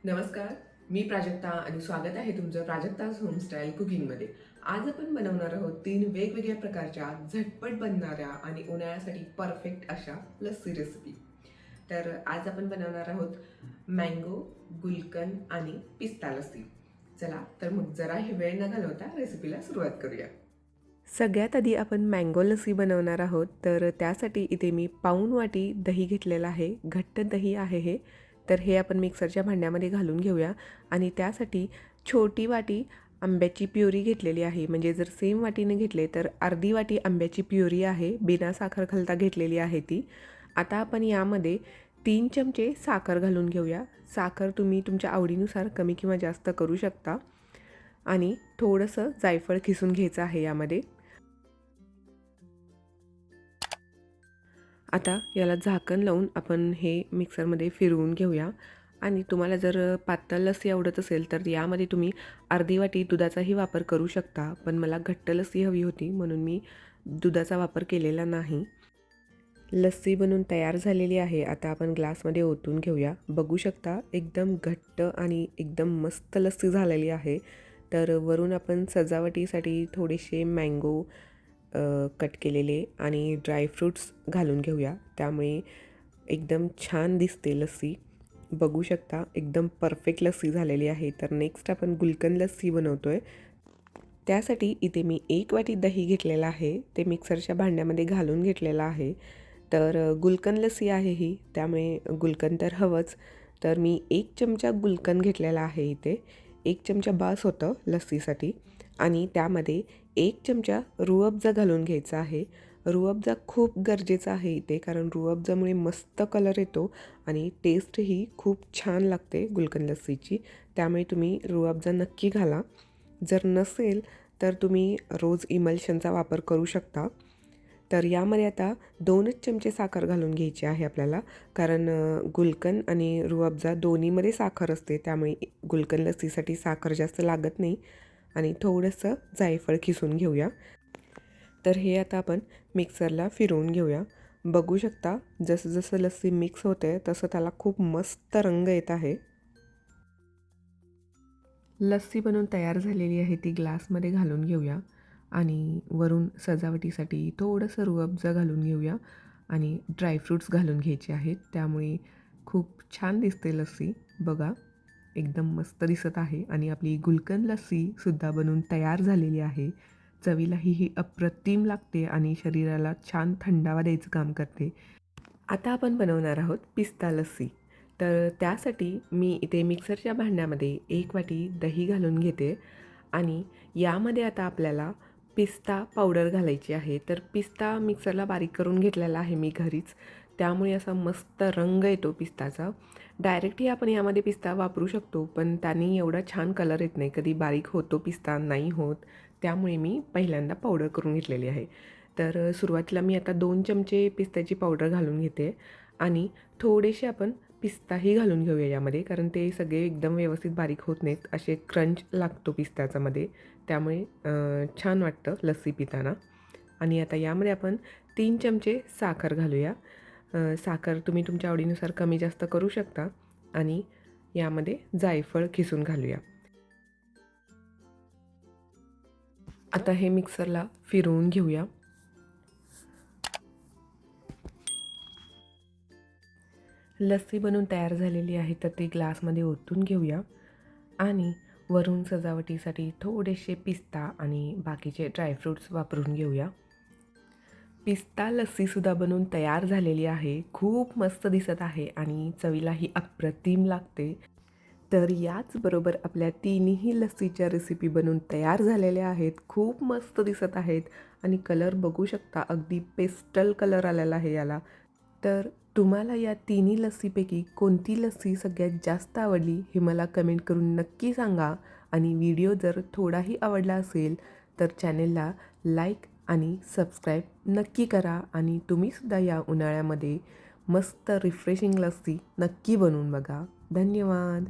नमस्कार, मी प्राजक्ता आणि स्वागत आहे तुमचं प्राजक्ताज होमस्टाईल कुकिंगमध्ये. आज आपण बनवणार आहोत 3 वेगवेगळ्या प्रकारच्या झटपट बनणाऱ्या आणि उन्हाळ्यासाठी परफेक्ट अशा लस्सी रेसिपी. तर आज आपण बनवणार आहोत मँगो, गुलकंद आणि पिस्ता लस्सी. चला तर मग जरा हे वेळ न घालवता रेसिपीला सुरुवात करूया. सगळ्यात आधी आपण मँगो लस्सी बनवणार आहोत. तर त्यासाठी इथे मी पाऊण वाटी दही घेतलेलं आहे. घट्ट दही आहे हे. तर हे आपण मिक्सरच्या भांड्यामध्ये घालून घेऊया आणि त्यासाठी छोटी वाटी आंब्याची प्युरी घेतलेली आहे. म्हणजे जर सेम वाटीने घेतले तर अर्धी वाटी आंब्याची प्युरी आहे, बिना साखर घालता घेतलेली आहे ती. आता आपण यामध्ये 3 चमचे साखर घालून घेऊया. साखर तुम्ही तुमच्या आवडीनुसार कमी किंवा जास्त करू शकता. आणि थोडंसं जायफळ खिसून घ्यायचं आहे यामध्ये. आता याला झाकण लावून आपण हे मिक्सरमध्ये फिरवून घेऊया. आणि तुम्हाला जर पातळ लस्सी आवडत असेल तर यामध्ये तुम्ही अर्धी वाटी दुधाचाही वापर करू शकता. पण मला घट्ट लस्सी हवी होती म्हणून मी दुधाचा वापर केलेला नाही. लस्सी बनवून तयार झालेली आहे. आता आपण ग्लासमध्ये ओतून घेऊया. बघू शकता एकदम घट्ट आणि एकदम मस्त लस्सी झालेली आहे. तर वरून आपण सजावटीसाठी थोडेसे मँगो कट केलेले आणि ड्रायफ्रूट्स घालून घेऊया. त्यामुळे एकदम छान दिसते लस्सी. बघू शकता एकदम परफेक्ट लस्सी झालेली आहे. तर नेक्स्ट आपण गुलकंद लस्सी बनवतो आहे. त्यासाठी इथे मी 1 वाटी दही घेतलेलं आहे. ते मिक्सरच्या भांड्यामध्ये घालून घेतलेलं आहे. तर गुलकंद लस्सी आहे ही, त्यामुळे गुलकंद तर हवंच. तर मी 1 चमचा गुलकंद घेतलेला आहे इथे. 1 चमचा बास होतं लस्सीसाठी. आणि त्यामध्ये 1 चमचा रूअफजा घालून घ्यायचा आहे. रूअफजा खूप गरजेचा आहे इथे, कारण रूअफजामुळे मस्त कलर येतो आणि टेस्टही खूप छान लागते गुलकंद लस्सीची. त्यामुळे तुम्ही रूअफजा नक्की घाला. जर नसेल तर तुम्ही रोज इमल्शनचा वापर करू शकता. तर यामध्ये आता 2च चमचे साखर घालून घ्यायची आहे आपल्याला, कारण गुलकंद आणि रूअफजा दोन्हीमध्ये साखर असते. त्यामुळे गुलकंद लस्सीसाठी साखर जास्त लागत नाही. आणि थोडंसं जायफळ खिसून घेऊया. तर हे आता आपण मिक्सरला फिरवून घेऊया. बघू शकता जसं जसं लस्सी मिक्स होते तसं त्याला खूप मस्त रंग येत आहे. लस्सी बनवून तयार झालेली आहे ती ग्लासमध्ये घालून घेऊया. आणि वरून सजावटीसाठी थोडंसं रूअफजा घालून घेऊया आणि ड्रायफ्रूट्स घालून घ्यायचे आहेत. त्यामुळे खूप छान दिसते लस्सी. बघा एकदम मस्त दिसत आहे. आणि आपली गुलकंद लस्सीसुद्धा बनवून तयार झालेली आहे. चवीलाही ही अप्रतिम लागते आणि शरीराला छान थंडावा द्यायचं काम करते. आता आपण बनवणार आहोत पिस्ता लस्सी. तर त्यासाठी मी इथे मिक्सरच्या भांड्यामध्ये 1 वाटी दही घालून घेते. आणि यामध्ये आता आपल्याला पिस्ता पावडर घालायची आहे. तर पिस्ता मिक्सरला बारीक करून घेतलेला आहे मी घरीच. त्यामुळे असा मस्त रंग येतो पिस्ताचा. डायरेक्टही आपण यामध्ये पिस्ता वापरू शकतो, पण त्याने एवढा छान कलर येत नाही. कधी बारीक होतो पिस्ता, नाही होत. त्यामुळे मी पहिल्यांदा पावडर करून घेतलेली आहे. तर सुरुवातीला मी आता 2 चमचे पिस्त्याची पावडर घालून घेते. आणि थोडेसे आपण पिस्ताही घालून घेऊया यामध्ये, कारण ते सगळे एकदम व्यवस्थित बारीक होत नाहीत. असे क्रंच लागतो पिस्त्याच्यामध्ये. त्यामुळे छान वाटतं लस्सी पिताना. आणि आता यामध्ये आपण 3 चमचे साखर घालूया. साखर तुम्ही तुमच्या आवडीनुसार कमी जास्त करू शकता. आणि यामध्ये जायफळ खिसून घालूया. आता हे मिक्सरला फिरवून घेऊया. लस्सी बनवून तयार झालेली आहे, तर ती ग्लासमध्ये ओतून घेऊया. आणि वरून सजावटीसाठी थोडेसे पिस्ता आणि बाकीचे ड्रायफ्रूट्स वापरून घेऊया. पिस्ता लस्सीसुद्धा बनवून तयार झालेली आहे. खूप मस्त दिसत आहे आणि चवीलाही अप्रतिम लागते. तर याचबरोबर आपल्या तिन्ही लस्सीच्या रेसिपी बनवून तयार झालेल्या आहेत. खूप मस्त दिसत आहेत आणि कलर बघू शकता, अगदी पेस्टल कलर आलेला आहे याला. तर तुम्हाला या तिन्ही लस्सीपैकी कोणती लस्सी सगळ्यात जास्त आवडली हे मला कमेंट करून नक्की सांगा. आणि व्हिडिओ जर थोडाही आवडला असेल तर चॅनेलला लाईक आणि सबस्क्राईब नक्की करा. आणि तुम्हीसुद्धा या उन्हाळ्यामध्ये मस्त रिफ्रेशिंग लस्सी नक्की बनवून बघा. धन्यवाद.